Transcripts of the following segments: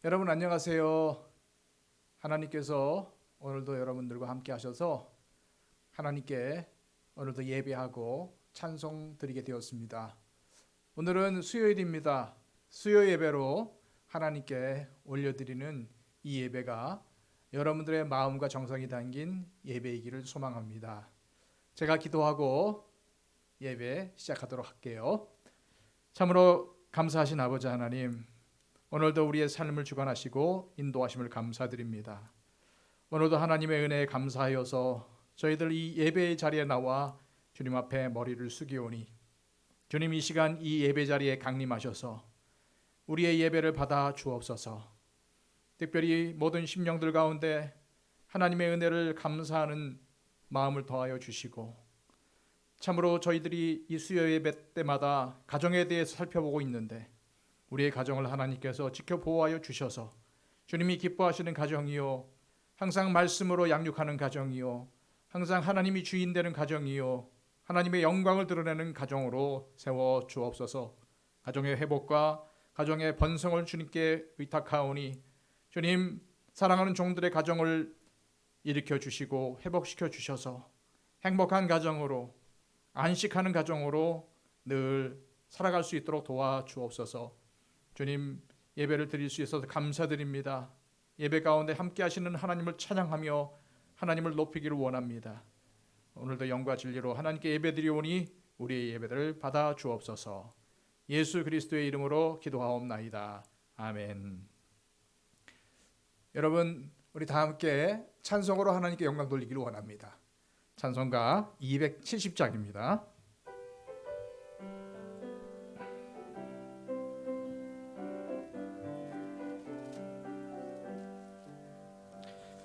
여러분 안녕하세요. 하나님께서 오늘도 여러분들과 함께 하셔서 하나님께 오늘도 예배하고 찬송 드리게 되었습니다. 오늘은 수요일입니다. 수요 예배로 하나님께 올려드리는 이 예배가 여러분들의 마음과 정성이 담긴 예배이기를 소망합니다. 제가 기도하고 예배 시작하도록 할게요. 참으로 감사하신 아버지 하나님, 오늘도 우리의 삶을 주관하시고 인도하심을 감사드립니다. 오늘도 하나님의 은혜에 감사하여서 저희들 이 예배의 자리에 나와 주님 앞에 머리를 숙이오니 주님 이 시간 이 예배 자리에 강림하셔서 우리의 예배를 받아 주옵소서. 특별히 모든 심령들 가운데 하나님의 은혜를 감사하는 마음을 더하여 주시고, 참으로 저희들이 이 수요 예배 때마다 가정에 대해서 살펴보고 있는데 우리의 가정을 하나님께서 지켜 보호하여 주셔서 주님이 기뻐하시는 가정이요, 항상 말씀으로 양육하는 가정이요, 항상 하나님이 주인 되는 가정이요, 하나님의 영광을 드러내는 가정으로 세워 주옵소서. 가정의 회복과 가정의 번성을 주님께 의탁하오니 주님, 사랑하는 종들의 가정을 일으켜 주시고 회복시켜 주셔서 행복한 가정으로, 안식하는 가정으로 늘 살아갈 수 있도록 도와주옵소서. 주님, 예배를 드릴 수 있어서 감사드립니다. 예배 가운데 함께 하시는 하나님을 찬양하며 하나님을 높이기를 원합니다. 오늘도 영과 진리로 하나님께 예배 드리오니 우리의 예배를 받아 주옵소서. 예수 그리스도의 이름으로 기도하옵나이다. 아멘. 여러분, 우리 다 함께 찬송으로 하나님께 영광 돌리기를 원합니다. 찬송가 270장입니다.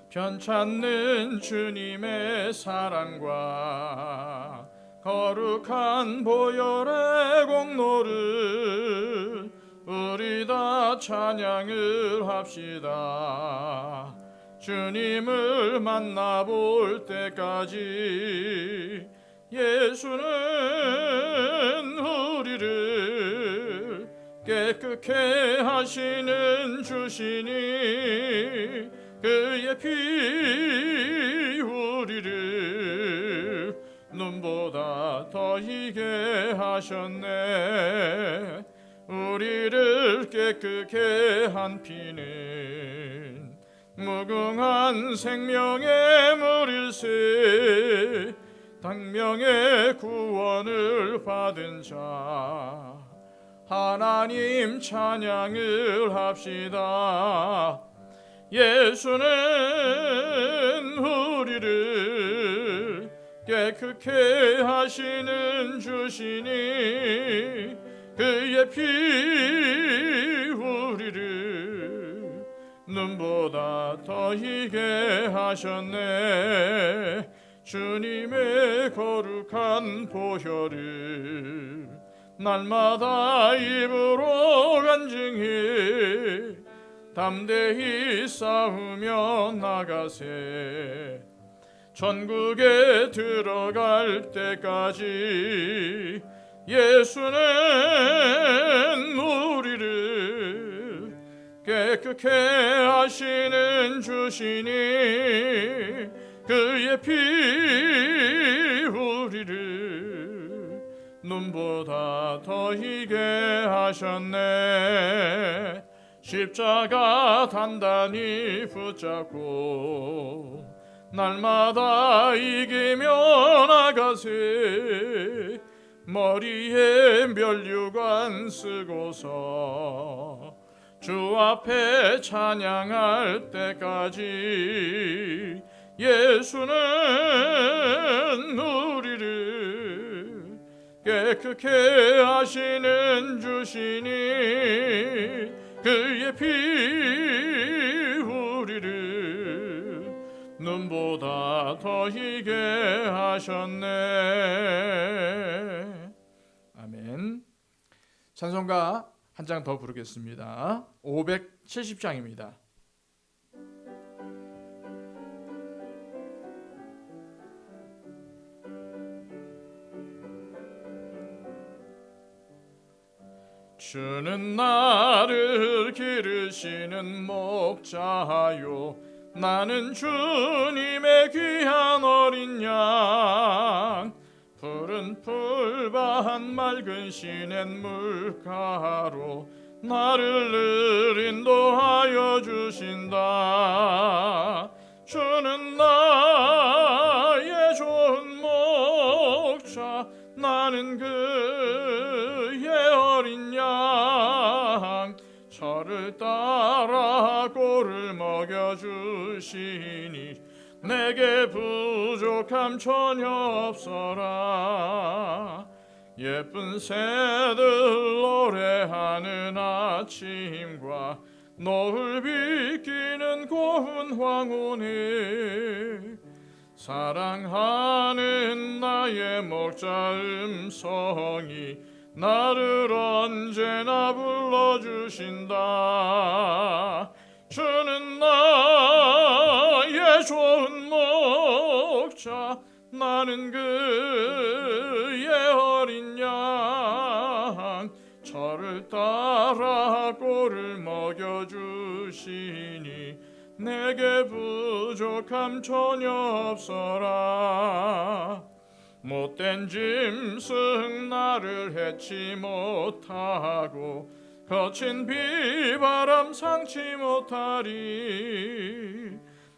편찮는 주님의 사랑과 거룩한 보혈의 공로를 우리 다 찬양을 합시다. 주님을 만나볼 때까지 예수는 우리를 깨끗게 하시는 주시니 그의 피 우리를 눈보다 더 희게 하셨네. 우리를 깨끗게 한 피는 무궁한 생명의 물일세. 당명의 구원을 받은 자 하나님 찬양을 합시다. 예수는 우리를 깨끗게 하시는 주시니 그의 피 우리를 눈보다 더 희게 하셨네. 주님의 거룩한 보혈을 날마다 입으로 간증해 담대히 싸우며 나가세. 천국에 들어갈 때까지 예수는 우리를 깨끗게 하시는 주시니 그의 피 우리를 눈보다 더 희게 하셨네. 십자가 단단히 붙잡고 날마다 이기며 나가세. 머리에 면류관 쓰고서 주 앞에 찬양할 때까지 예수는 우리를 깨끗게 하시는 주시니 그의 피 우리를 눈보다 더 희게 하셨네. 아멘. 찬송가 한 장 더 부르겠습니다. 570장입니다. 주는 나를 기르시는 목자요, 나는 주님의 귀한 어린 양. 푸른 풀밭 맑은 시냇 물가로 나를 늘 인도하여 주신다. 주는 나의 좋은 목자, 나는 그의 어린 양. 저를 따라 꼴을 먹여주시니 내게 부족함 전혀 없어라. 예쁜 새들 노래하는 아침과 노을 비끼는 고운 황혼에 사랑하는 나의 목자 음성이 나를 언제나 불러주신다. 주는 나의 좋은 목자, 나는 그의 어린 양. 저를 따라 꼴을 먹여주시니 내게 부족함 전혀 없어라. 못된 짐승 나를 해치 못하고 거친 비바람 상치 못하리.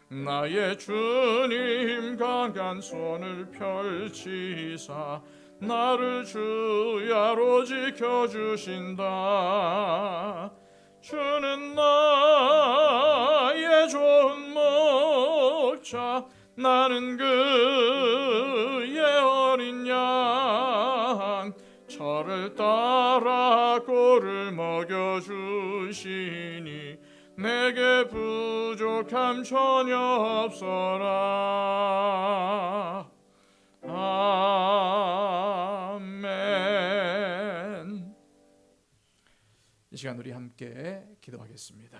나의 주님 강한 손을 펼치사 나를 주야로 지켜주신다. 주는 나의 좋은 목자, 나는 그의 어린 양. 저를 따라 꼴을 먹여주시니 내게 부족함 전혀 없어라. 아멘. 이 시간 우리 함께 기도하겠습니다.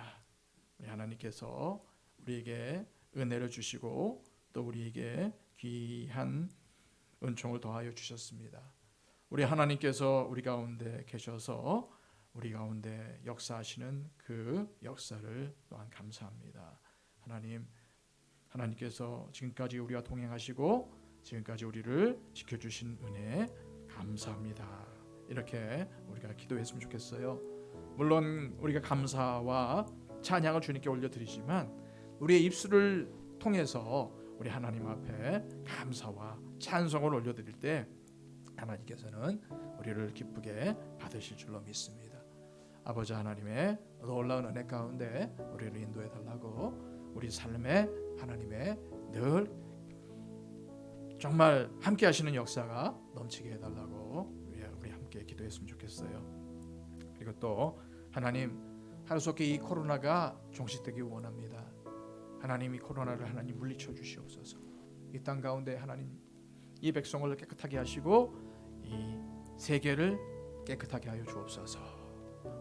우리 하나님께서 우리에게 은혜를 주시고 또 우리에게 귀한 은총을 더하여 주셨습니다. 우리 하나님께서 우리 가운데 계셔서 우리 가운데 역사하시는 그 역사를 또한 감사합니다. 하나님께서 지금까지 우리와 동행하시고 지금까지 우리를 지켜주신 은혜 감사합니다. 이렇게 우리가 기도했으면 좋겠어요. 물론 우리가 감사와 찬양을 주님께 올려드리지만 우리의 입술을 통해서 우리 하나님 앞에 감사와 찬송을 올려드릴 때 하나님께서는 우리를 기쁘게 받으실 줄로 믿습니다. 아버지 하나님의 놀라운 은혜 가운데 우리를 인도해 달라고, 우리 삶에 하나님의 늘 정말 함께 하시는 역사가 넘치게 해달라고 우리 함께 기도했으면 좋겠어요. 그리고 또 하나님, 하루속히 이 코로나가 종식되기 원합니다. 하나님, 이 코로나를 하나님 물리쳐 주시옵소서. 이 땅 가운데 하나님 이 백성을 깨끗하게 하시고 이 세계를 깨끗하게 하여 주옵소서.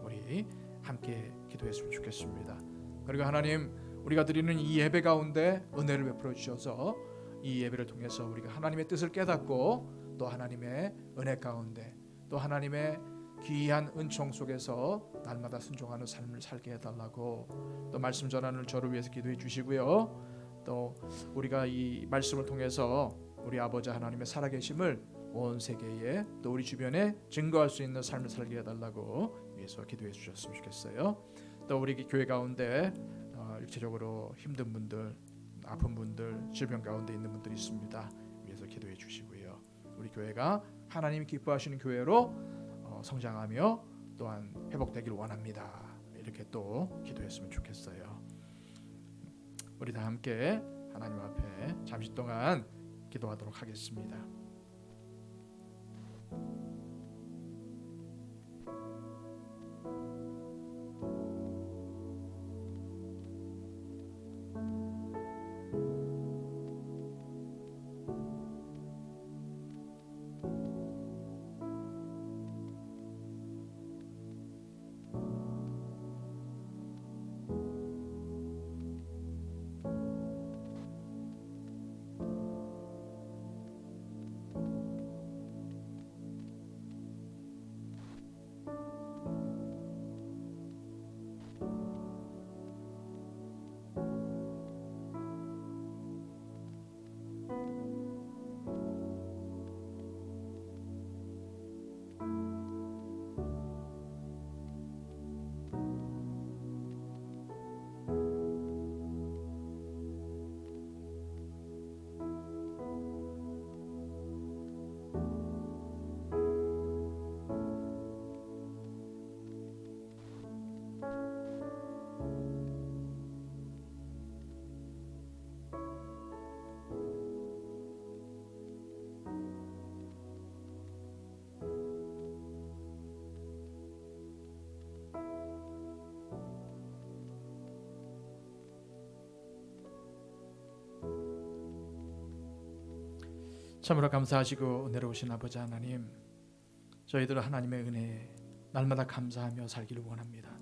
우리 함께 기도했으면 좋겠습니다. 그리고 하나님, 우리가 드리는 이 예배 가운데 은혜를 베풀어 주셔서 이 예배를 통해서 우리가 하나님의 뜻을 깨닫고 또 하나님의 은혜 가운데 또 하나님의 귀한 은총 속에서 날마다 순종하는 삶을 살게 해달라고, 또 말씀 전하는 저를 위해서 기도해 주시고요. 또 우리가 이 말씀을 통해서 우리 아버지 하나님의 살아계심을 온 세계에 또 우리 주변에 증거할 수 있는 삶을 살게 해달라고 위해서 기도해 주셨으면 좋겠어요. 또 우리 교회 가운데 일체적으로 힘든 분들, 아픈 분들, 질병 가운데 있는 분들이 있습니다. 위해서 기도해 주시고요. 우리 교회가 하나님이 기뻐하시는 교회로 성장하며 또한 회복되길 원합니다. 이렇게 또 기도했으면 좋겠어요. 우리 다 함께 하나님 앞에 잠시 동안 기도하도록 하겠습니다. 참으로 감사하시고 은혜로우신 아버지 하나님, 저희들 하나님의 은혜에 날마다 감사하며 살기를 원합니다.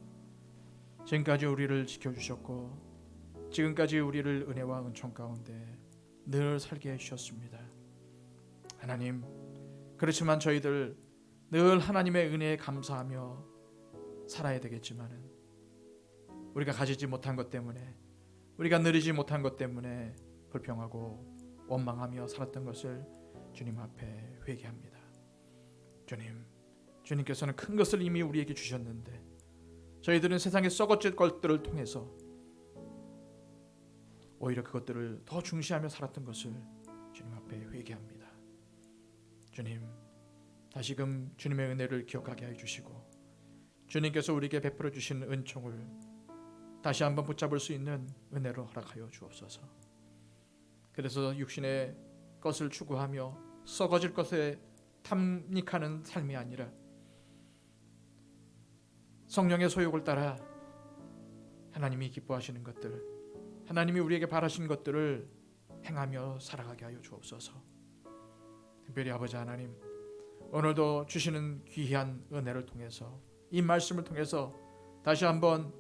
지금까지 우리를 지켜주셨고 지금까지 우리를 은혜와 은총 가운데 늘 살게 해주셨습니다. 하나님, 그렇지만 저희들 늘 하나님의 은혜에 감사하며 살아야 되겠지만은 우리가 가지지 못한 것 때문에, 우리가 누리지 못한 것 때문에 불평하고 원망하며 살았던 것을 주님 앞에 회개합니다. 주님께서는 큰 것을 이미 우리에게 주셨는데 저희들은 세상의 썩어질 것들을 통해서 오히려 그것들을 더 중시하며 살았던 것을 주님 앞에 회개합니다. 주님, 다시금 주님의 은혜를 기억하게 해주시고 주님께서 우리에게 베풀어 주신 은총을 다시 한번 붙잡을 수 있는 은혜로 허락하여 주옵소서. 그래서 육신의 것을 추구하며 썩어질 것에 탐닉하는 삶이 아니라 성령의 소욕을 따라 하나님이 기뻐하시는 것들, 하나님이 우리에게 바라시는 것들을 행하며 살아가게 하여 주옵소서. 특별히 아버지 하나님, 오늘도 주시는 귀한 은혜를 통해서, 이 말씀을 통해서 다시 한번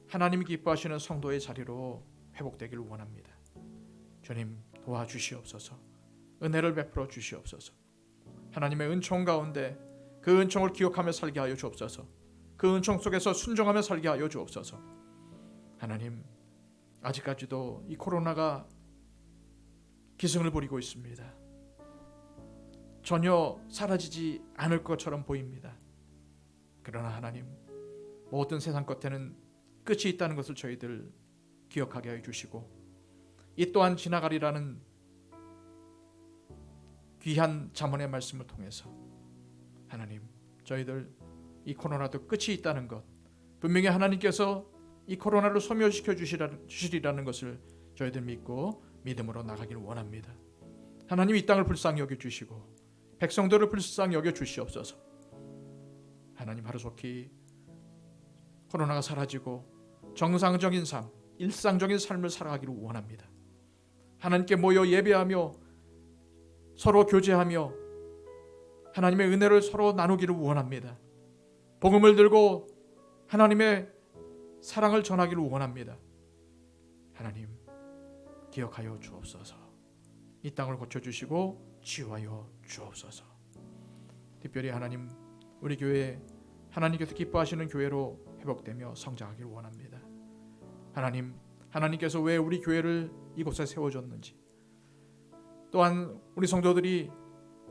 하나님이 기뻐하시는 성도의 자리로 회복되기를 원합니다. 주님, 도와주시옵소서. 은혜를 베풀어 주시옵소서. 하나님의 은총 가운데 그 은총을 기억하며 살게 하여 주옵소서. 그 은총 속에서 순종하며 살게 하여 주옵소서. 하나님, 아직까지도 이 코로나가 기승을 부리고 있습니다. 전혀 사라지지 않을 것처럼 보입니다. 그러나 하나님, 모든 세상 끝에는 끝이 있다는 것을 저희들 기억하게 하여 주시고, 이 또한 지나가리라는 귀한 잠언의 말씀을 통해서 하나님, 저희들 이 코로나도 끝이 있다는 것, 분명히 하나님께서 이 코로나를 소멸시켜 주시리라는 것을 저희들 믿고 믿음으로 나가기를 원합니다. 하나님, 이 땅을 불쌍히 여겨주시고 백성들을 불쌍히 여겨주시옵소서. 하나님, 하루속히 코로나가 사라지고 정상적인 삶, 일상적인 삶을 살아가기를 원합니다. 하나님께 모여 예배하며 서로 교제하며 하나님의 은혜를 서로 나누기를 원합니다. 복음을 들고 하나님의 사랑을 전하기를 원합니다. 하나님, 기억하여 주옵소서. 이 땅을 고쳐주시고 치유하여 주옵소서. 특별히 하나님, 우리 교회 하나님께서 기뻐하시는 교회로 회복되며 성장하기를 원합니다. 하나님, 하나님께서 왜 우리 교회를 이곳에 세워줬는지, 또한 우리 성도들이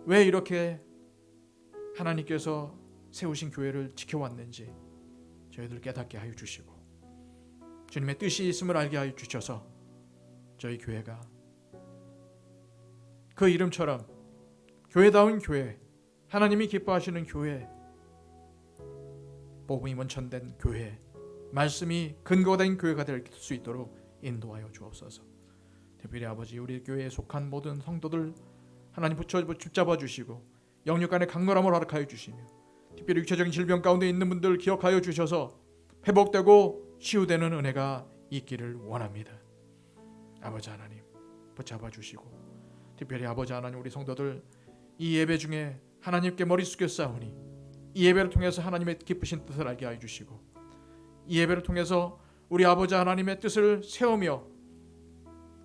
왜 이렇게 하나님께서 세우신 교회를 지켜왔는지 저희들 깨닫게 하여 주시고, 주님의 뜻이 있음을 알게 하여 주셔서 저희 교회가 그 이름처럼 교회다운 교회, 하나님이 기뻐하시는 교회, 복음이 원천된 교회, 말씀이 근거된 교회가 될 수 있도록 인도하여 주옵소서. 특별히 아버지, 우리 교회에 속한 모든 성도들 하나님 붙잡아 주시고 영육간의 강건함을 허락하여 주시며, 특별히 육체적인 질병 가운데 있는 분들 기억하여 주셔서 회복되고 치유되는 은혜가 있기를 원합니다. 아버지 하나님, 붙잡아 주시고, 특별히 아버지 하나님, 우리 성도들 이 예배 중에 하나님께 머리 숙여 싸우니 이 예배를 통해서 하나님의 기쁘신 뜻을 알게 하여 주시고, 이 예배를 통해서 우리 아버지 하나님의 뜻을 세우며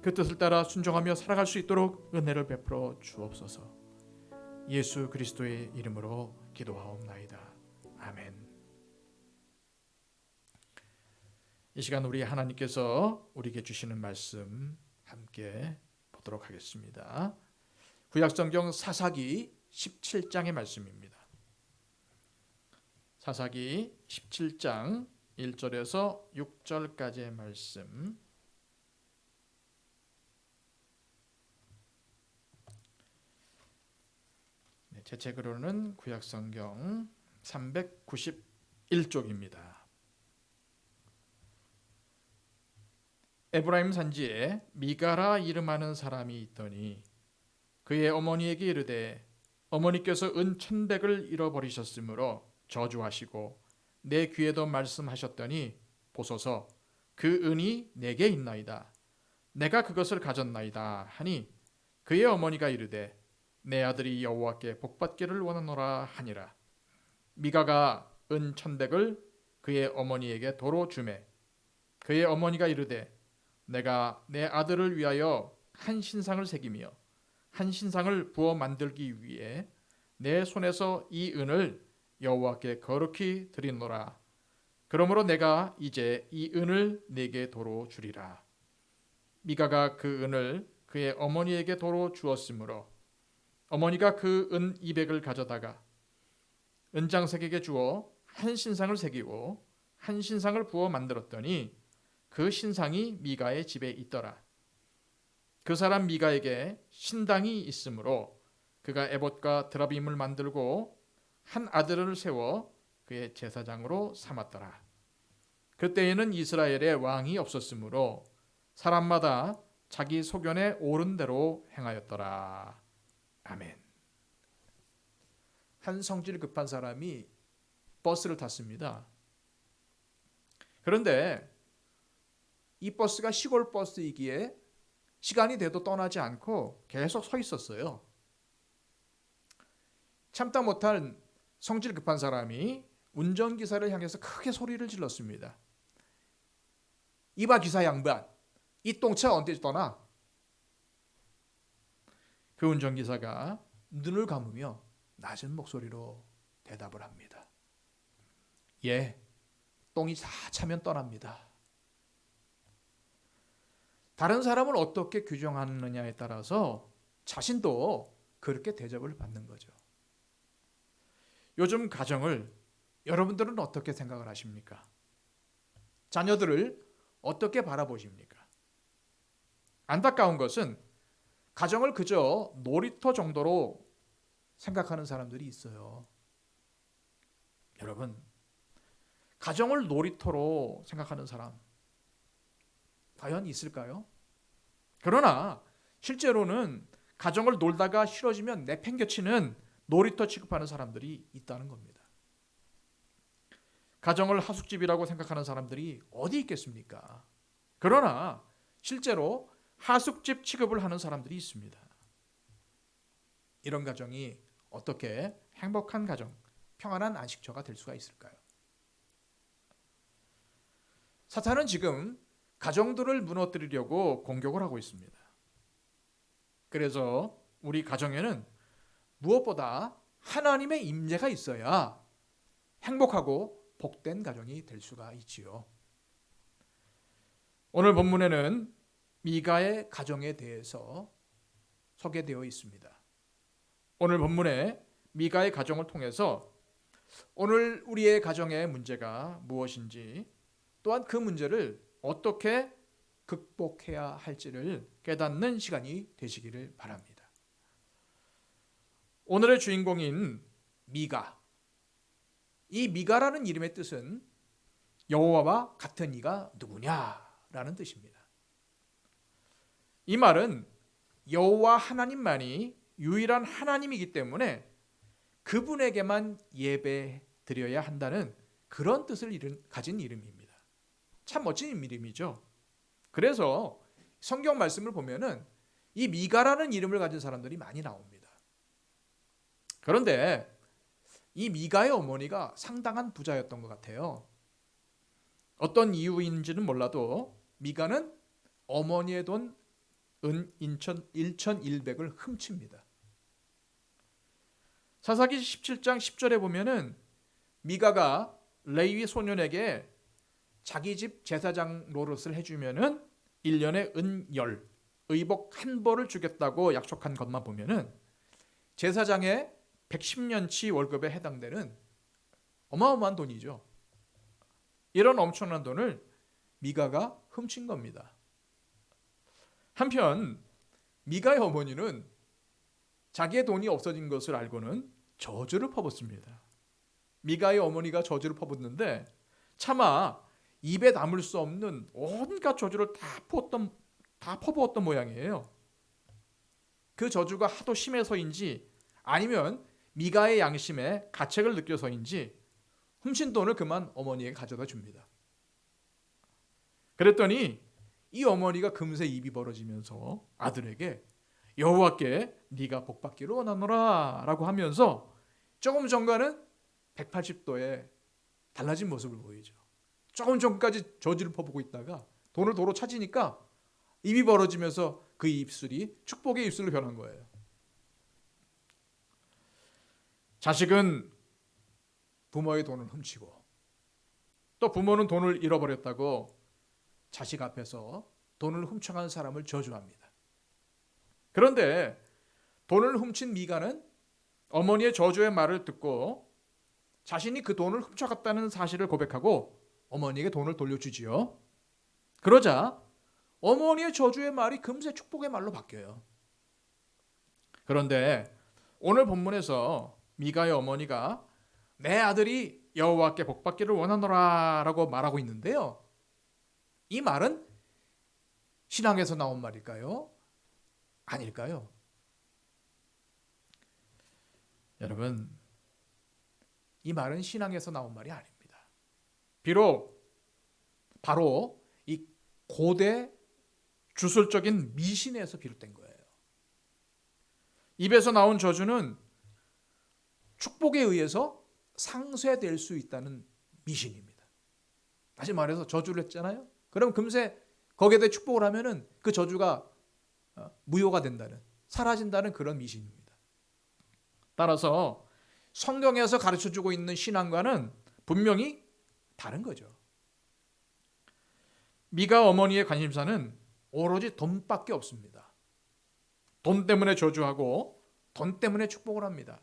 그 뜻을 따라 순종하며 살아갈 수 있도록 은혜를 베풀어 주옵소서. 예수 그리스도의 이름으로 기도하옵나이다. 아멘. 이 시간 우리 하나님께서 우리에게 주시는 말씀 함께 보도록 하겠습니다. 구약성경 사사기 17장의 말씀입니다. 사사기 17장 1절에서 6절까지의 말씀, 제 책으로는 구약성경 391쪽입니다. 에브라임 산지에 미가라 이름하는 사람이 있더니 그의 어머니에게 이르되 어머니께서 은 1,100을 잃어버리셨으므로 저주하시고 내 귀에도 말씀하셨더니 보소서 그 은이 내게 있나이다. 내가 그것을 가졌나이다 하니 그의 어머니가 이르되 내 아들이 여호와께 복받기를 원하노라 하니라. 미가가 은 1,100을 그의 어머니에게 도로 주매 그의 어머니가 이르되 내가 내 아들을 위하여 한 신상을 새기며 한 신상을 부어 만들기 위해 내 손에서 이 은을 여호와께 거룩히 드리노라. 그러므로 내가 이제 이 은을 네게 도로 주리라. 미가가 그 은을 그의 어머니에게 도로 주었으므로 어머니가 그 은 200을 가져다가 은장색에게 주어 한 신상을 새기고 한 신상을 부어 만들었더니 그 신상이 미가의 집에 있더라. 그 사람 미가에게 신당이 있으므로 그가 에봇과 드라빔을 만들고 한 아들을 세워 그의 제사장으로 삼았더라. 그때에는 이스라엘에 왕이 없었으므로 사람마다 자기 소견에 옳은 대로 행하였더라. 아멘. 한 성질 급한 사람이 버스를 탔습니다. 그런데 이 버스가 시골 버스이기에 시간이 돼도 떠나지 않고 계속 서 있었어요. 참다 못한 성질 급한 사람이 운전기사를 향해서 크게 소리를 질렀습니다. 이봐 기사 양반, 이 똥차 언제 떠나? 그 운전기사가 눈을 감으며 낮은 목소리로 대답을 합니다. 예, 똥이 다 차면 떠납니다. 다른 사람을 어떻게 규정하느냐에 따라서 자신도 그렇게 대접을 받는 거죠. 요즘 가정을 여러분들은 어떻게 생각을 하십니까? 자녀들을 어떻게 바라보십니까? 안타까운 것은 가정을 그저 놀이터 정도로 생각하는 사람들이 있어요. 여러분, 가정을 놀이터로 생각하는 사람 과연 있을까요? 그러나 실제로는 가정을 놀다가 싫어지면 내팽개치는 놀이터 취급하는 사람들이 있다는 겁니다. 가정을 하숙집이라고 생각하는 사람들이 어디 있겠습니까? 그러나 실제로 하숙집 취급을 하는 사람들이 있습니다. 이런 가정이 어떻게 행복한 가정, 평안한 안식처가 될 수가 있을까요? 사탄은 지금 가정들을 무너뜨리려고 공격을 하고 있습니다. 그래서 우리 가정에는 무엇보다 하나님의 임재가 있어야 행복하고 복된 가정이 될 수가 있지요. 오늘 본문에는 미가의 가정에 대해서 소개되어 있습니다. 오늘 본문에 미가의 가정을 통해서 오늘 우리의 가정의 문제가 무엇인지 또한 그 문제를 어떻게 극복해야 할지를 깨닫는 시간이 되시기를 바랍니다. 오늘의 주인공인 미가, 이 미가라는 이름의 뜻은 여호와와 같은 이가 누구냐라는 뜻입니다. 이 말은 여호와 하나님만이 유일한 하나님이기 때문에 그분에게만 예배 드려야 한다는 그런 뜻을 가진 이름입니다. 참 멋진 이름이죠. 그래서 성경 말씀을 보면은 이 미가라는 이름을 가진 사람들이 많이 나옵니다. 그런데 이 미가의 어머니가 상당한 부자였던 것 같아요. 어떤 이유인지는 몰라도 미가는 어머니의 돈 은 1,100을 훔칩니다. 사사기 17장 10절에 보면은 미가가 레위 소년에게 자기 집 제사장 노릇을 해주면은 1년에 은 10, 의복 한 벌을 주겠다고 약속한 것만 보면은 제사장의 110년치 월급에 해당되는 어마어마한 돈이죠. 이런 엄청난 돈을 미가가 훔친 겁니다. 한편 미가의 어머니는 자기의 돈이 없어진 것을 알고는 저주를 퍼붓습니다. 미가의 어머니가 저주를 퍼붓는데 차마 입에 담을 수 없는 온갖 저주를 다 퍼부었던 모양이에요. 그 저주가 하도 심해서인지 아니면 미가의 양심에 가책을 느껴서인지 훔친 돈을 그만 어머니에게 가져다 줍니다. 그랬더니 이 어머니가 금세 입이 벌어지면서 아들에게 여호와께 네가 복받기를 원하노라 라고 하면서 조금 전과는 180도의 달라진 모습을 보이죠. 조금 전까지 저주를 퍼붓고 있다가 돈을 도로 찾으니까 입이 벌어지면서 그 입술이 축복의 입술로 변한 거예요. 자식은 부모의 돈을 훔치고 또 부모는 돈을 잃어버렸다고 자식 앞에서 돈을 훔쳐간 사람을 저주합니다. 그런데 돈을 훔친 미가는 어머니의 저주의 말을 듣고 자신이 그 돈을 훔쳐갔다는 사실을 고백하고 어머니에게 돈을 돌려주지요. 그러자 어머니의 저주의 말이 금세 축복의 말로 바뀌어요. 그런데 오늘 본문에서 미가의 어머니가 내 아들이 여호와께 복받기를 원하노라 라고 말하고 있는데요. 이 말은 신앙에서 나온 말일까요? 아닐까요? 여러분, 이 말은 신앙에서 나온 말이 아닙니다. 비록 바로 이 고대 주술적인 미신에서 비롯된 거예요. 입에서 나온 저주는 축복에 의해서 상쇄될 수 있다는 미신입니다. 다시 말해서 저주를 했잖아요. 그럼 금세 거기에 대해 축복을 하면은 그 저주가 무효가 된다는, 사라진다는 그런 미신입니다. 따라서 성경에서 가르쳐주고 있는 신앙과는 분명히 다른 거죠. 미가 어머니의 관심사는 오로지 돈밖에 없습니다. 돈 때문에 저주하고 돈 때문에 축복을 합니다.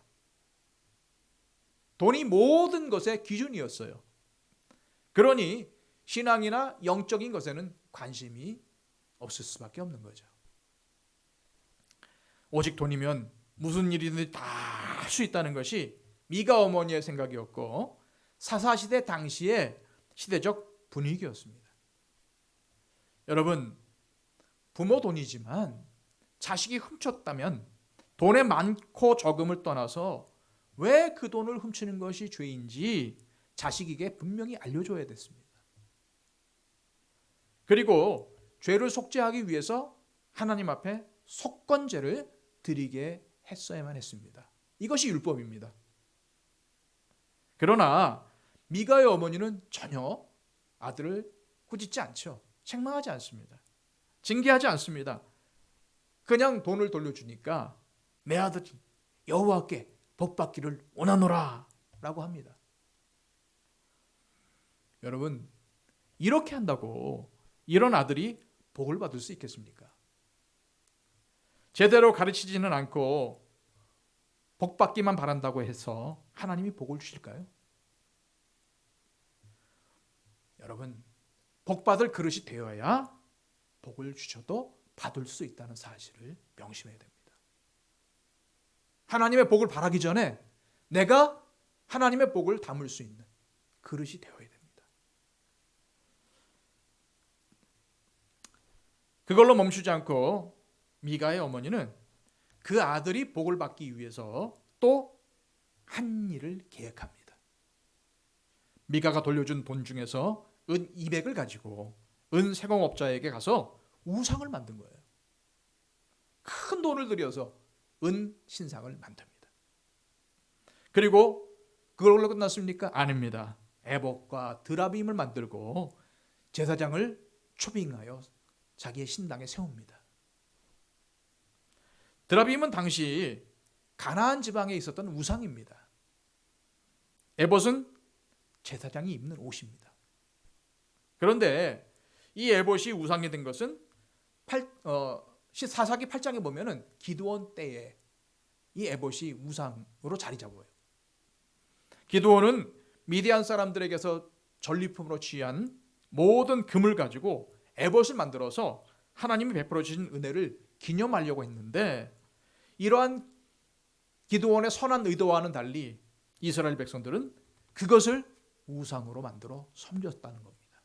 돈이 모든 것의 기준이었어요. 그러니 신앙이나 영적인 것에는 관심이 없을 수밖에 없는 거죠. 오직 돈이면 무슨 일이든지 다 할 수 있다는 것이 미가 어머니의 생각이었고 사사시대 당시의 시대적 분위기였습니다. 여러분, 부모 돈이지만 자식이 훔쳤다면 돈의 많고 적음을 떠나서 왜 그 돈을 훔치는 것이 죄인지 자식에게 분명히 알려줘야 됐습니다. 그리고 죄를 속죄하기 위해서 하나님 앞에 속건제를 드리게 했어야만 했습니다. 이것이 율법입니다. 그러나 미가의 어머니는 전혀 아들을 꾸짖지 않죠. 책망하지 않습니다. 징계하지 않습니다. 그냥 돈을 돌려주니까 내 아들이 여호와께 복받기를 원하노라 라고 합니다. 여러분, 이렇게 한다고 이런 아들이 복을 받을 수 있겠습니까? 제대로 가르치지는 않고 복받기만 바란다고 해서 하나님이 복을 주실까요? 여러분, 복받을 그릇이 되어야 복을 주셔도 받을 수 있다는 사실을 명심해야 됩니다. 하나님의 복을 바라기 전에 내가 하나님의 복을 담을 수 있는 그릇이 되어야 됩니다. 그걸로 멈추지 않고 미가의 어머니는 그 아들이 복을 받기 위해서 또 한 일을 계획합니다. 미가가 돌려준 돈 중에서 은 200을 가지고 은 세공업자에게 가서 우상을 만든 거예요. 큰 돈을 들여서 은 신상을 만듭니다. 그리고 그걸로 끝났습니까? 아닙니다. 에봇과 드라빔을 만들고 제사장을 초빙하여 자기의 신당에 세웁니다. 드라빔은 당시 가나안 지방에 있었던 우상입니다. 에봇은 제사장이 입는 옷입니다. 그런데 이 에봇이 우상이 된 것은 사사기 8장에 보면은 기드온 때에 이 에봇이 우상으로 자리 잡아요. 기드온은 미디안 사람들에게서 전리품으로 취한 모든 금을 가지고 에봇을 만들어서 하나님이 베풀어 주신 은혜를 기념하려고 했는데 이러한 기드온의 선한 의도와는 달리 이스라엘 백성들은 그것을 우상으로 만들어 섬겼다는 겁니다.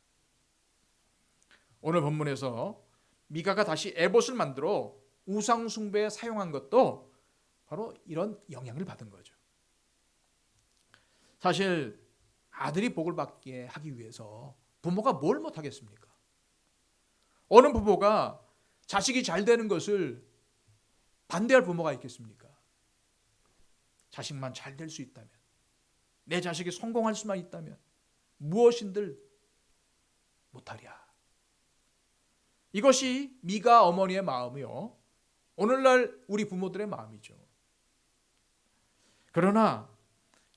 오늘 본문에서 미가가 다시 에봇을 만들어 우상 숭배에 사용한 것도 바로 이런 영향을 받은 거죠. 사실 아들이 복을 받게 하기 위해서 부모가 뭘 못하겠습니까? 어느 부모가 자식이 잘 되는 것을 반대할 부모가 있겠습니까? 자식만 잘 될 수 있다면, 내 자식이 성공할 수만 있다면 무엇인들 못하랴. 이것이 미가 어머니의 마음이요, 오늘날 우리 부모들의 마음이죠. 그러나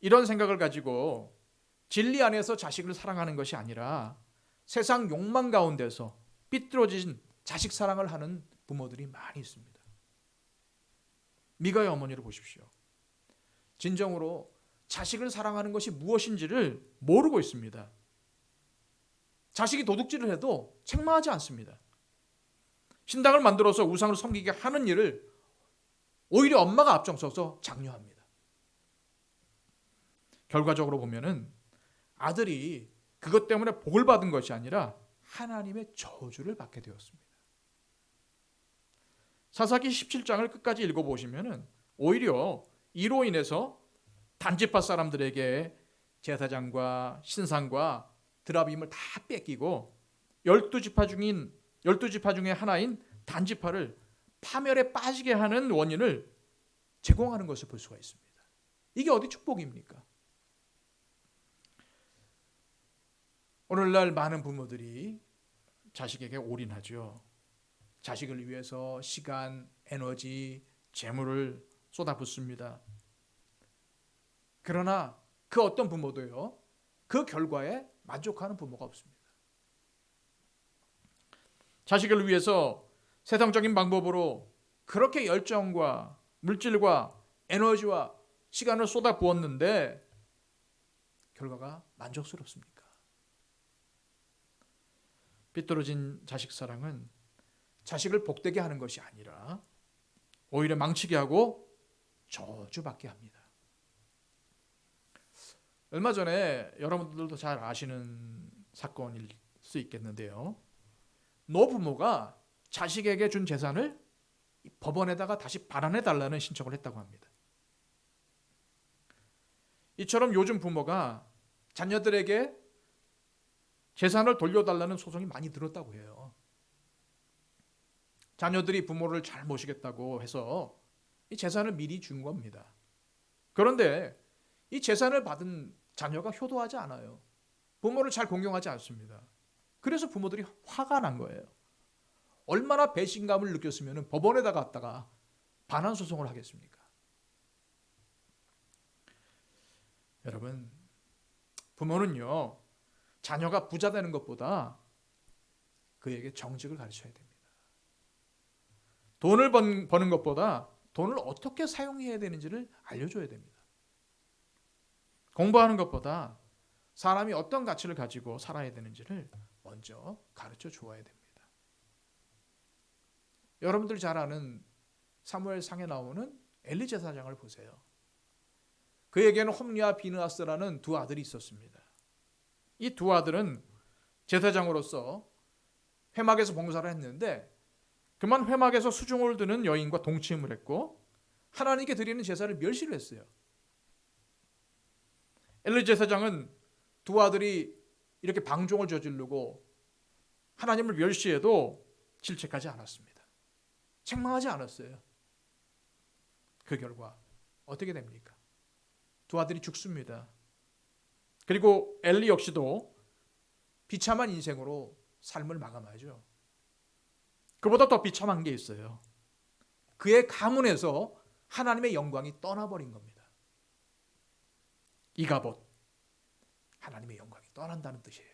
이런 생각을 가지고 진리 안에서 자식을 사랑하는 것이 아니라 세상 욕망 가운데서 삐뚤어진 자식 사랑을 하는 부모들이 많이 있습니다. 미가의 어머니를 보십시오. 진정으로 자식을 사랑하는 것이 무엇인지를 모르고 있습니다. 자식이 도둑질을 해도 책망하지 않습니다. 신당을 만들어서 우상을 섬기게 하는 일을 오히려 엄마가 앞장서서 장려합니다. 결과적으로 보면은 아들이 그것 때문에 복을 받은 것이 아니라 하나님의 저주를 받게 되었습니다. 사사기 17장을 끝까지 읽어보시면은 오히려 이로 인해서 단지파 사람들에게 제사장과 신상과 드라빔을 다 뺏기고 12지파 중에 하나인 단지파를 파멸에 빠지게 하는 원인을 제공하는 것을 볼 수가 있습니다. 이게 어디 축복입니까? 오늘날 많은 부모들이 자식에게 올인하죠. 자식을 위해서 시간, 에너지, 재물을 쏟아붓습니다. 그러나 그 어떤 부모도요, 그 결과에 만족하는 부모가 없습니다. 자식을 위해서 세상적인 방법으로 그렇게 열정과 물질과 에너지와 시간을 쏟아부었는데 결과가 만족스럽습니까? 삐뚤어진 자식 사랑은 자식을 복되게 하는 것이 아니라 오히려 망치게 하고 저주받게 합니다. 얼마 전에 여러분들도 잘 아시는 사건일 수 있겠는데요, 노부모가 자식에게 준 재산을 법원에다가 다시 반환해 달라는 신청을 했다고 합니다. 이처럼 요즘 부모가 자녀들에게 재산을 돌려달라는 소송이 많이 들었다고 해요. 자녀들이 부모를 잘 모시겠다고 해서 이 재산을 미리 준 겁니다. 그런데 이 재산을 받은 자녀가 효도하지 않아요. 부모를 잘 공경하지 않습니다. 그래서 부모들이 화가 난 거예요. 얼마나 배신감을 느꼈으면 법원에다 갔다가 반환 소송을 하겠습니까? 여러분, 부모는요, 자녀가 부자 되는 것보다 그에게 정직을 가르쳐야 됩니다. 돈을 버는 것보다 돈을 어떻게 사용해야 되는지를 알려줘야 됩니다. 공부하는 것보다 사람이 어떤 가치를 가지고 살아야 되는지를 먼저 가르쳐 주어야 됩니다. 여러분들 잘 아는 사무엘상에 나오는 엘리 제사장을 보세요. 그에게는 홈리와 비느하스라는 두 아들이 있었습니다. 이 두 아들은 제사장으로서 회막에서 봉사를 했는데 그만 회막에서 수종을 드는 여인과 동침을 했고 하나님께 드리는 제사를 멸시를 했어요. 엘리 제사장은 두 아들이 이렇게 방종을 저지르고 하나님을 멸시해도 질책하지 않았습니다. 책망하지 않았어요. 그 결과 어떻게 됩니까? 두 아들이 죽습니다. 그리고 엘리 역시도 비참한 인생으로 삶을 마감하죠. 그보다 더 비참한 게 있어요. 그의 가문에서 하나님의 영광이 떠나버린 겁니다. 이가봇, 하나님의 영광이 떠난다는 뜻이에요.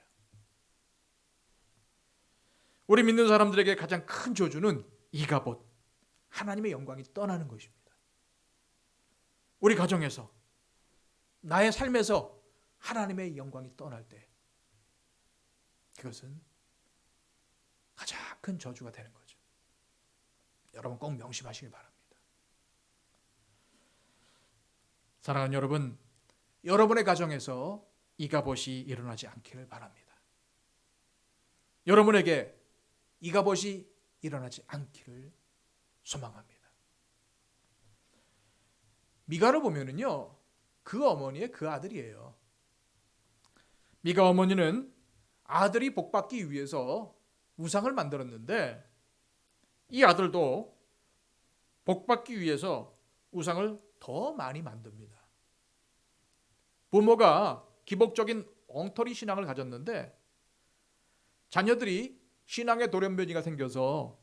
우리 믿는 사람들에게 가장 큰 저주는 이가봇, 하나님의 영광이 떠나는 것입니다. 우리 가정에서, 나의 삶에서 하나님의 영광이 떠날 때 그것은 가장 큰 저주가 되는 거죠. 여러분 꼭 명심하시길 바랍니다. 사랑하는 여러분, 여러분의 가정에서 이가봇이 일어나지 않기를 바랍니다. 여러분에게 이가봇이 일어나지 않기를 소망합니다. 미가를 보면은요, 그 어머니의 그 아들이에요. 미가 어머니는 아들이 복받기 위해서 우상을 만들었는데 이 아들도 복받기 위해서 우상을 더 많이 만듭니다. 부모가 기복적인 엉터리 신앙을 가졌는데 자녀들이 신앙의 돌연변이가 생겨서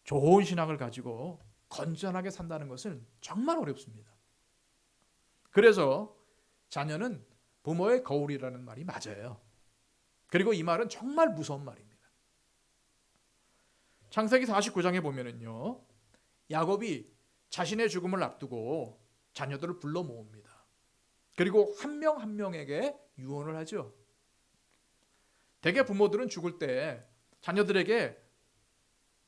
좋은 신앙을 가지고 건전하게 산다는 것은 정말 어렵습니다. 그래서 자녀는 부모의 거울이라는 말이 맞아요. 그리고 이 말은 정말 무서운 말입니다. 창세기 49장에 보면은요, 야곱이 자신의 죽음을 앞두고 자녀들을 불러 모읍니다. 그리고 한 명 한 명에게 유언을 하죠. 대개 부모들은 죽을 때 자녀들에게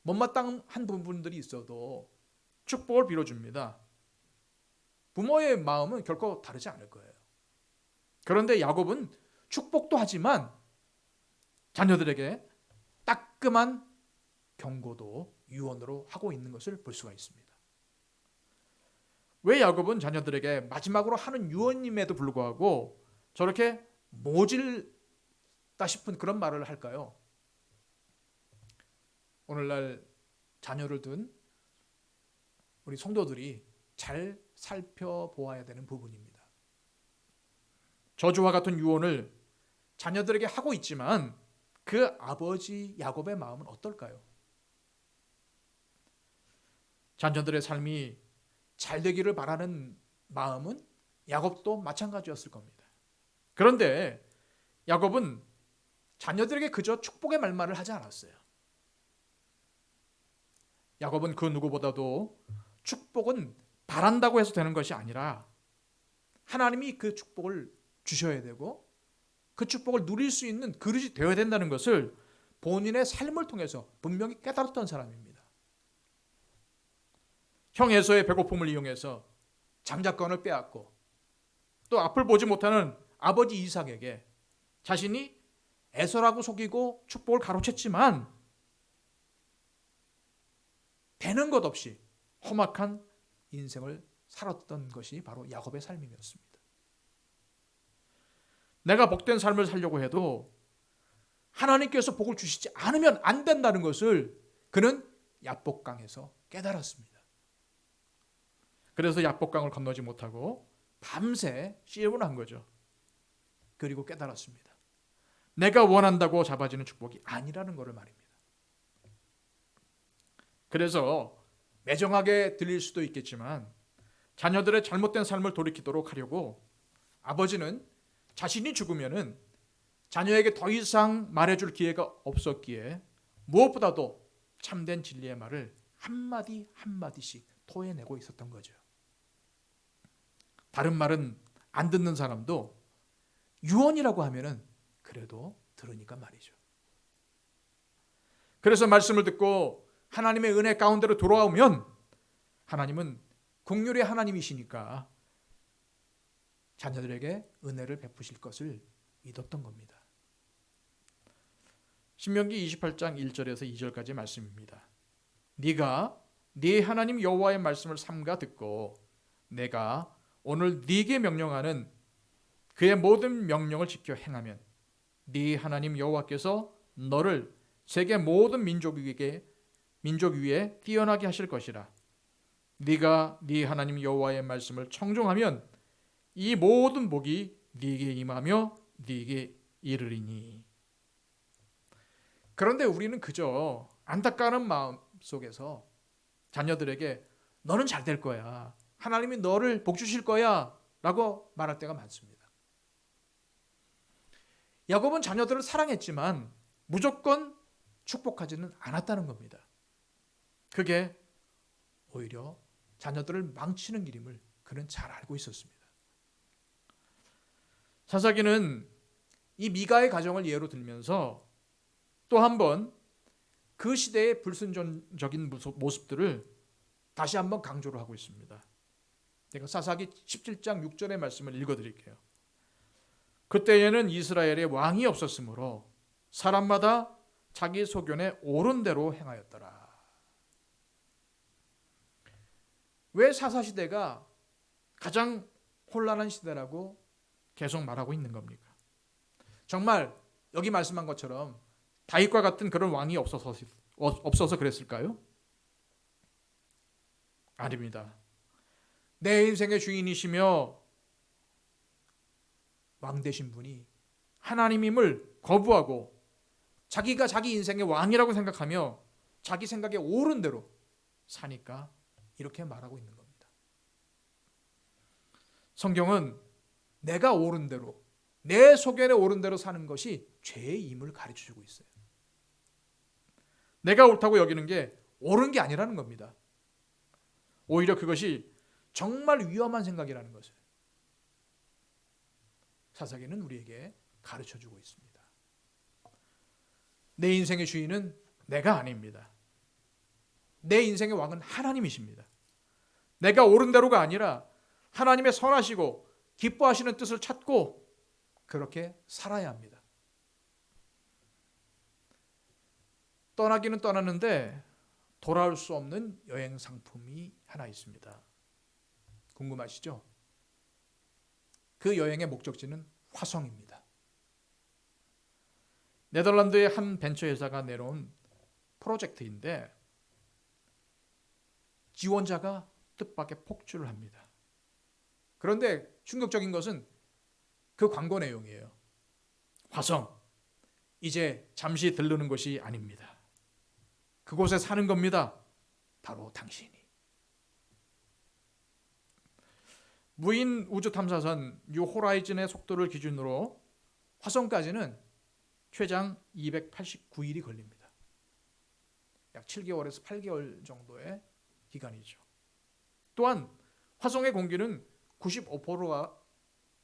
못마땅한 부분들이 있어도 축복을 빌어줍니다. 부모의 마음은 결코 다르지 않을 거예요. 그런데 야곱은 축복도 하지만 자녀들에게 따끔한 경고도 유언으로 하고 있는 것을 볼 수가 있습니다. 왜 야곱은 자녀들에게 마지막으로 하는 유언임에도 불구하고 저렇게 모질다 싶은 그런 말을 할까요? 오늘날 자녀를 둔 우리 성도들이 잘 살펴보아야 되는 부분입니다. 저주와 같은 유언을 자녀들에게 하고 있지만 그 아버지 야곱의 마음은 어떨까요? 자녀들의 삶이 잘 되기를 바라는 마음은 야곱도 마찬가지였을 겁니다. 그런데 야곱은 자녀들에게 그저 축복의 말만을 하지 않았어요. 야곱은 그 누구보다도 축복은 바란다고 해서 되는 것이 아니라 하나님이 그 축복을 주셔야 되고 그 축복을 누릴 수 있는 그릇이 되어야 된다는 것을 본인의 삶을 통해서 분명히 깨달았던 사람입니다. 형 에서의 배고픔을 이용해서 장자권을 빼앗고 또 앞을 보지 못하는 아버지 이삭에게 자신이 에서라고 속이고 축복을 가로챘지만 되는 것 없이 험악한 인생을 살았던 것이 바로 야곱의 삶이었습니다. 내가 복된 삶을 살려고 해도 하나님께서 복을 주시지 않으면 안 된다는 것을 그는 야복강에서 깨달았습니다. 그래서 야복강을 건너지 못하고 밤새 씨름을 한 거죠. 그리고 깨달았습니다. 내가 원한다고 잡아지는 축복이 아니라는 것을 말입니다. 그래서 매정하게 들릴 수도 있겠지만 자녀들의 잘못된 삶을 돌이키도록 하려고 아버지는 자신이 죽으면은 자녀에게 더 이상 말해줄 기회가 없었기에 무엇보다도 참된 진리의 말을 한마디 한마디씩 토해내고 있었던 거죠. 다른 말은 안 듣는 사람도 유언이라고 하면은 그래도 들으니까 말이죠. 그래서 말씀을 듣고 하나님의 은혜 가운데로 돌아오면 하나님은 긍휼의 하나님이시니까 자녀들에게 은혜를 베푸실 것을 믿었던 겁니다. 신명기 28장 1절에서 2절까지 말씀입니다. 네가 네 하나님 여호와의 말씀을 삼가 듣고 내가 오늘 네게 명령하는 그의 모든 명령을 지켜 행하면 네 하나님 여호와께서 너를 세계 모든 민족 위에 뛰어나게 하실 것이라. 네가 네 하나님 여호와의 말씀을 청종하면 이 모든 복이 네게 임하며 네게 이르리니. 그런데 우리는 그저 안타까운 마음 속에서 자녀들에게 너는 잘 될 거야, 하나님이 너를 복 주실 거야 라고 말할 때가 많습니다. 야곱은 자녀들을 사랑했지만 무조건 축복하지는 않았다는 겁니다. 그게 오히려 자녀들을 망치는 길임을 그는 잘 알고 있었습니다. 사사기는 이 미가의 가정을 예로 들면서 또 한 번 그 시대의 불순종적인 모습들을 다시 한번 강조를 하고 있습니다. 제가 사사기 17장 6절의 말씀을 읽어드릴게요. 그때에는 이스라엘에 왕이 없었으므로 사람마다 자기 소견에 옳은 대로 행하였더라. 왜 사사시대가 가장 혼란한 시대라고 계속 말하고 있는 겁니까? 정말 여기 말씀한 것처럼 다윗과 같은 그런 왕이 없어서 그랬을까요? 아닙니다. 내 인생의 주인이시며 왕 되신 분이 하나님임을 거부하고 자기가 자기 인생의 왕이라고 생각하며 자기 생각에 옳은 대로 사니까 이렇게 말하고 있는 겁니다. 성경은 내가 옳은 대로, 내 소견에 옳은 대로 사는 것이 죄임을 가르쳐주고 있어요. 내가 옳다고 여기는 게 옳은 게 아니라는 겁니다. 오히려 그것이 정말 위험한 생각이라는 것을 사사기는 우리에게 가르쳐주고 있습니다. 내 인생의 주인은 내가 아닙니다. 내 인생의 왕은 하나님이십니다. 내가 옳은 대로가 아니라 하나님의 선하시고 기뻐하시는 뜻을 찾고 그렇게 살아야 합니다. 떠나기는 떠났는데 돌아올 수 없는 여행 상품이 하나 있습니다. 궁금하시죠? 그 여행의 목적지는 화성입니다. 네덜란드의 한 벤처 회사가 내놓은 프로젝트인데 지원자가 뜻밖의 폭주를 합니다. 그런데 충격적인 것은 그 광고 내용이에요. 화성, 이제 잠시 들르는 곳이 아닙니다. 그곳에 사는 겁니다. 바로 당신이. 무인 우주 탐사선 뉴 호라이즌의 속도를 기준으로 화성까지는 최장 289일이 걸립니다. 약 7개월에서 8개월 정도의 기간이죠. 또한 화성의 공기는 95%가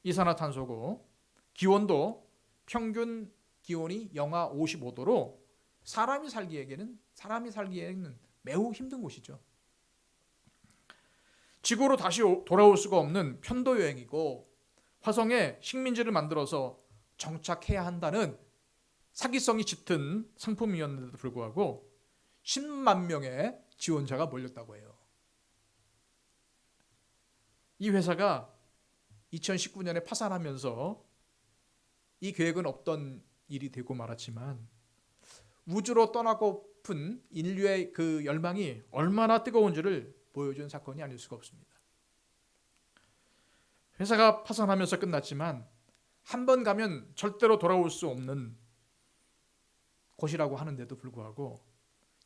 이산화탄소고 기온도 평균 기온이 영하 55도로 사람이 살기에는 매우 힘든 곳이죠. 지구로 다시 돌아올 수가 없는 편도 여행이고 화성에 식민지를 만들어서 정착해야 한다는 사기성이 짙은 상품이었는데도 불구하고 10만 명의 지원자가 몰렸다고 해요. 이 회사가 2019년에 파산하면서 이 계획은 없던 일이 되고 말았지만 우주로 떠나고픈 인류의 그 열망이 얼마나 뜨거운지를 보여준 사건이 아닐 수가 없습니다. 회사가 파산하면서 끝났지만 한 번 가면 절대로 돌아올 수 없는 곳이라고 하는데도 불구하고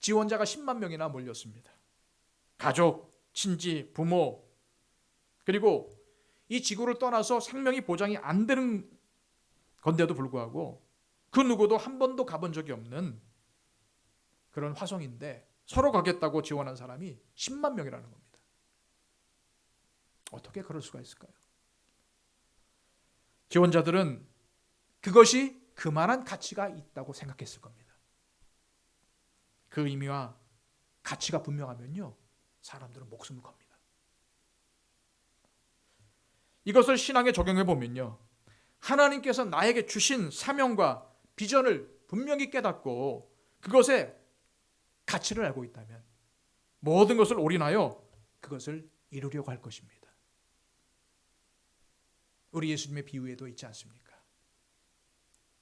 지원자가 10만 명이나 몰렸습니다. 가족, 친지, 부모, 그리고 이 지구를 떠나서 생명이 보장이 안 되는 건데도 불구하고 그 누구도 한 번도 가본 적이 없는 그런 화성인데 서로 가겠다고 지원한 사람이 10만 명이라는 겁니다. 어떻게 그럴 수가 있을까요? 지원자들은 그것이 그만한 가치가 있다고 생각했을 겁니다. 그 의미와 가치가 분명하면요, 사람들은 목숨을 겁니다. 이것을 신앙에 적용해 보면요, 하나님께서 나에게 주신 사명과 비전을 분명히 깨닫고 그것에 가치를 알고 있다면 모든 것을 올인하여 그것을 이루려고 할 것입니다. 우리 예수님의 비유에도 있지 않습니까?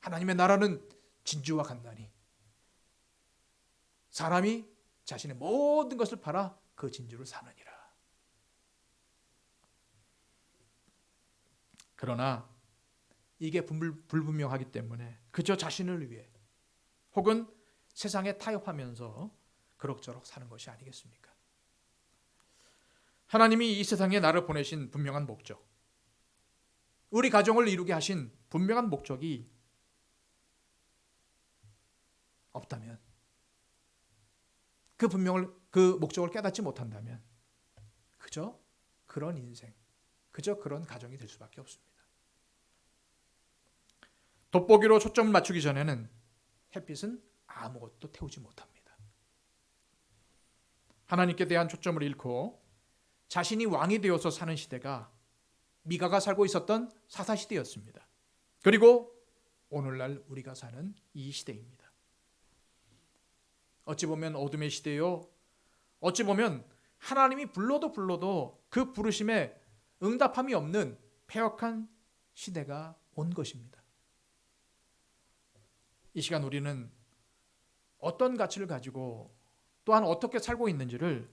하나님의 나라는 진주와 같나니 사람이 자신의 모든 것을 팔아 그 진주를 사느니라. 그러나 이게 불분명하기 때문에 그저 자신을 위해 혹은 세상에 타협하면서 그럭저럭 사는 것이 아니겠습니까? 하나님이 이 세상에 나를 보내신 분명한 목적, 우리 가정을 이루게 하신 분명한 목적이 없다면, 그 목적을 깨닫지 못한다면 그저 그런 인생, 그저 그런 가정이 될 수밖에 없습니다. 돋보기로 초점을 맞추기 전에는 햇빛은 아무것도 태우지 못합니다. 하나님께 대한 초점을 잃고 자신이 왕이 되어서 사는 시대가 미가가 살고 있었던 사사시대였습니다. 그리고 오늘날 우리가 사는 이 시대입니다. 어찌 보면 어둠의 시대요, 어찌 보면 하나님이 불러도 그 부르심에 응답함이 없는 패역한 시대가 온 것입니다. 이 시간 우리는 어떤 가치를 가지고 또한 어떻게 살고 있는지를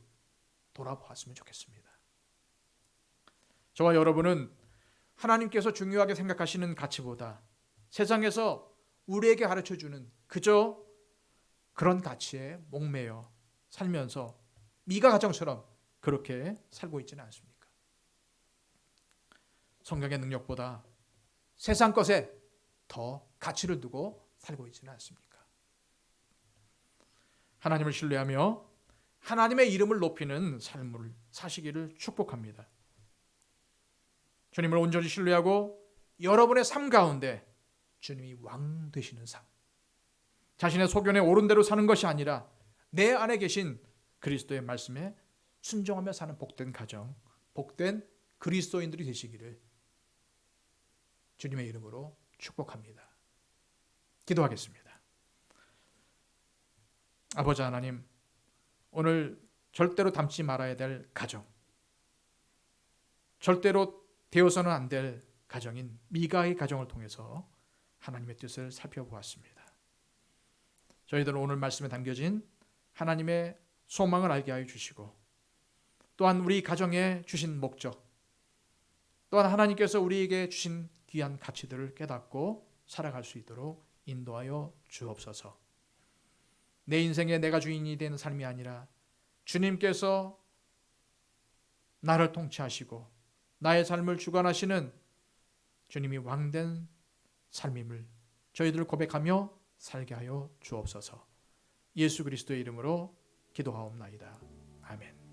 돌아보았으면 좋겠습니다. 저와 여러분은 하나님께서 중요하게 생각하시는 가치보다 세상에서 우리에게 가르쳐주는 그저 그런 가치에 목매여 살면서 미가 가정처럼 그렇게 살고 있지는 않습니까? 성경의 능력보다 세상 것에 더 가치를 두고 살고 있지는 않습니까? 하나님을 신뢰하며 하나님의 이름을 높이는 삶을 사시기를 축복합니다. 주님을 온전히 신뢰하고 여러분의 삶 가운데 주님이 왕 되시는 삶, 자신의 소견에 옳은 대로 사는 것이 아니라 내 안에 계신 그리스도의 말씀에 순종하며 사는 복된 가정, 복된 그리스도인들이 되시기를 주님의 이름으로 축복합니다. 기도하겠습니다. 아버지 하나님, 오늘 절대로 닮지 말아야 될 가정, 절대로 되어서는 안 될 가정인 미가의 가정을 통해서 하나님의 뜻을 살펴보았습니다. 저희들은 오늘 말씀에 담겨진 하나님의 소망을 알게 하여 주시고, 또한 우리 가정에 주신 목적, 또한 하나님께서 우리에게 주신 귀한 가치들을 깨닫고 살아갈 수 있도록 인도하여 주옵소서. 내 인생에 내가 주인이 되는 삶이 아니라 주님께서 나를 통치하시고 나의 삶을 주관하시는 주님이 왕된 삶임을 저희들 고백하며 살게 하여 주옵소서. 예수 그리스도의 이름으로 기도하옵나이다. 아멘.